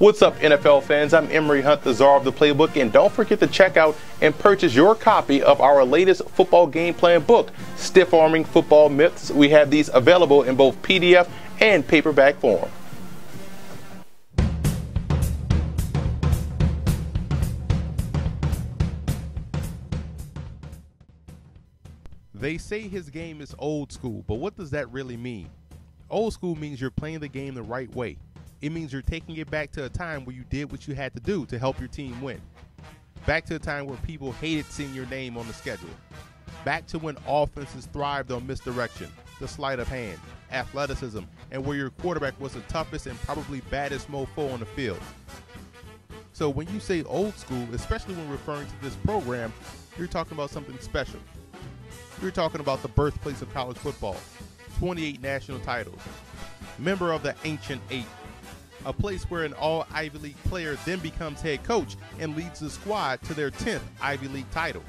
What's up, NFL fans? I'm Emory Hunt, the czar of the playbook, and don't forget to check out and purchase your copy of our latest football game plan book, Stiff Arming Football Myths. We have these available in both PDF and paperback form. They say his game is old school, but what does that really mean? Old school means you're playing the game the right way. It means you're taking it back to a time where you did what you had to do to help your team win. Back to a time where people hated seeing your name on the schedule. Back to when offenses thrived on misdirection, the sleight of hand, athleticism, and where your quarterback was the toughest and probably baddest mofo on the field. So when you say old school, especially when referring to this program, you're talking about something special. You're talking about the birthplace of college football, 28 national titles, member of the Ancient Eight, a place where an all-Ivy League player then becomes head coach and leads the squad to their 10th Ivy League title,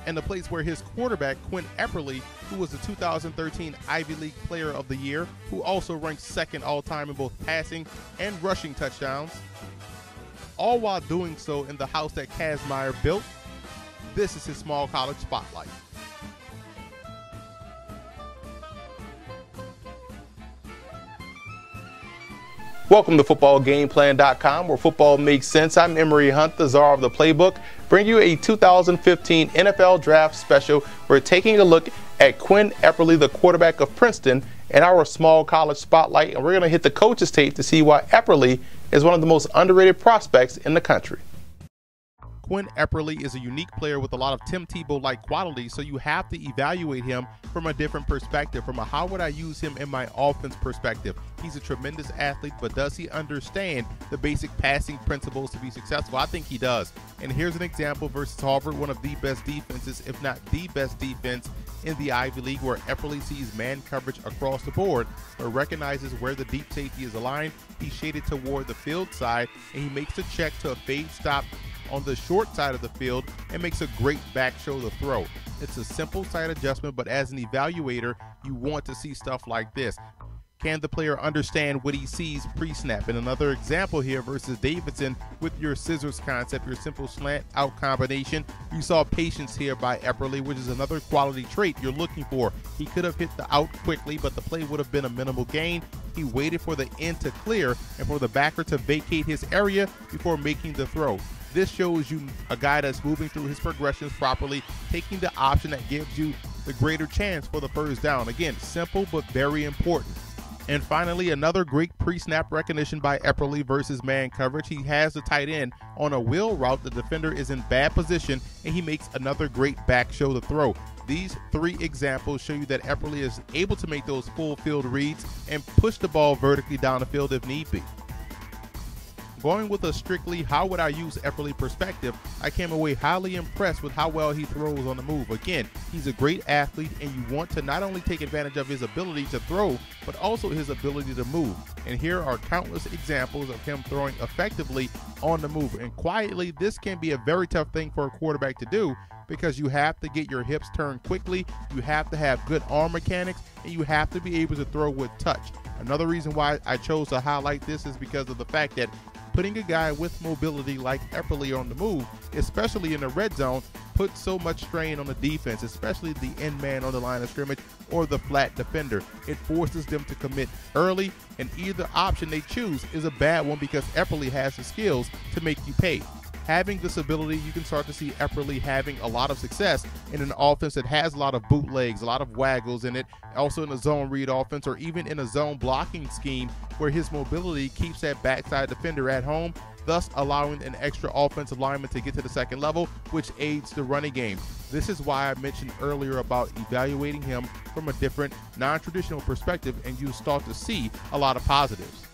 and the place where his quarterback, Quinn Epperly, who was the 2013 Ivy League Player of the Year, who also ranks second all-time in both passing and rushing touchdowns, all while doing so in the house that Kazmaier built. This is his small college spotlight. Welcome to FootballGamePlan.com, where football makes sense. I'm Emory Hunt, the czar of the playbook, bring you a 2015 NFL Draft special. We're taking a look at Quinn Epperly, the quarterback of Princeton, in our small college spotlight, and we're going to hit the coach's tape to see why Epperly is one of the most underrated prospects in the country. Quinn Epperly is a unique player with a lot of Tim Tebow-like qualities, so you have to evaluate him from a different perspective, from a how would I use him in my offense perspective. He's a tremendous athlete, but does he understand the basic passing principles to be successful? I think he does. And here's an example versus Harvard, one of the best defenses, if not the best defense in the Ivy League, where Epperly sees man coverage across the board, but recognizes where the deep safety is aligned. He's shaded toward the field side, and he makes a check to a fade stop on the short side of the field and makes a great back shoulder throw. It's a simple side adjustment, but as an evaluator, you want to see stuff like this. Can the player understand what he sees pre-snap? And another example here versus Davidson with your scissors concept, your simple slant out combination. You saw patience here by Epperly, which is another quality trait you're looking for. He could have hit the out quickly, but the play would have been a minimal gain. He waited for the end to clear and for the backer to vacate his area before making the throw. This shows you a guy that's moving through his progressions properly, taking the option that gives you the greater chance for the first down. Again, simple but very important. And finally, another great pre-snap recognition by Epperly versus man coverage. He has the tight end on a wheel route. The defender is in bad position, and he makes another great back shoulder throw. These three examples show you that Epperly is able to make those full field reads and push the ball vertically down the field if need be. Going with a strictly how would I use Epperly perspective, I came away highly impressed with how well he throws on the move. Again, he's a great athlete, and you want to not only take advantage of his ability to throw, but also his ability to move. And here are countless examples of him throwing effectively on the move. And quietly, this can be a very tough thing for a quarterback to do, because you have to get your hips turned quickly, you have to have good arm mechanics, and you have to be able to throw with touch. Another reason why I chose to highlight this is because of the fact that putting a guy with mobility like Epperly on the move, especially in the red zone, puts so much strain on the defense, especially the end man on the line of scrimmage or the flat defender. It forces them to commit early, and either option they choose is a bad one because Epperly has the skills to make you pay. Having this ability, you can start to see Epperly having a lot of success in an offense that has a lot of bootlegs, a lot of waggles in it, also in a zone read offense or even in a zone blocking scheme where his mobility keeps that backside defender at home, thus allowing an extra offensive lineman to get to the second level, which aids the running game. This is why I mentioned earlier about evaluating him from a different, non-traditional perspective, and you start to see a lot of positives.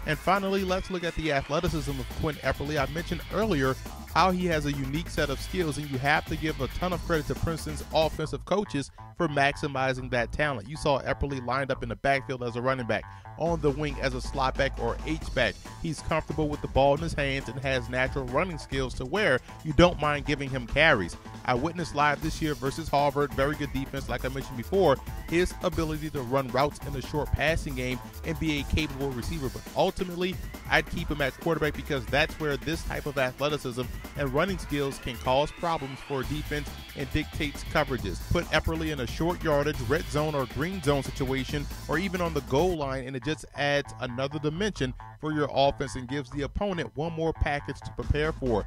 And finally, let's look at the athleticism of Quinn Epperly. I mentioned earlier how he has a unique set of skills, and you have to give a ton of credit to Princeton's offensive coaches for maximizing that talent. You saw Epperly lined up in the backfield as a running back, on the wing as a slot back or H-back. He's comfortable with the ball in his hands and has natural running skills to where you don't mind giving him carries. I witnessed live this year versus Harvard, very good defense, like I mentioned before, his ability to run routes in the short passing game and be a capable receiver. But ultimately, I'd keep him at quarterback because that's where this type of athleticism and running skills can cause problems for defense and dictates coverages. Put Epperly in a short yardage, red zone or green zone situation, or even on the goal line, and it just adds another dimension for your offense and gives the opponent one more package to prepare for.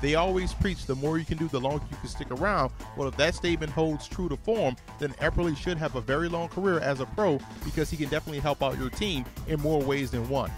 They always preach the more you can do, the longer you can stick around. Well, if that statement holds true to form, then Epperly should have a very long career as a pro because he can definitely help out your team in more ways than one.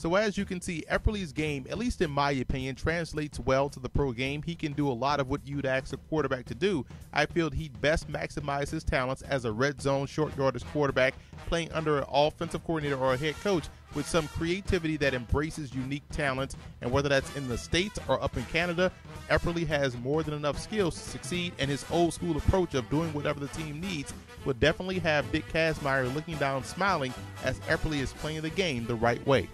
So as you can see, Epperly's game, at least in my opinion, translates well to the pro game. He can do a lot of what you'd ask a quarterback to do. I feel he'd best maximize his talents as a red zone, short yardage quarterback, playing under an offensive coordinator or a head coach with some creativity that embraces unique talents. And whether that's in the States or up in Canada, Epperly has more than enough skills to succeed, and his old school approach of doing whatever the team needs will definitely have Dick Kazmaier looking down smiling as Epperly is playing the game the right way.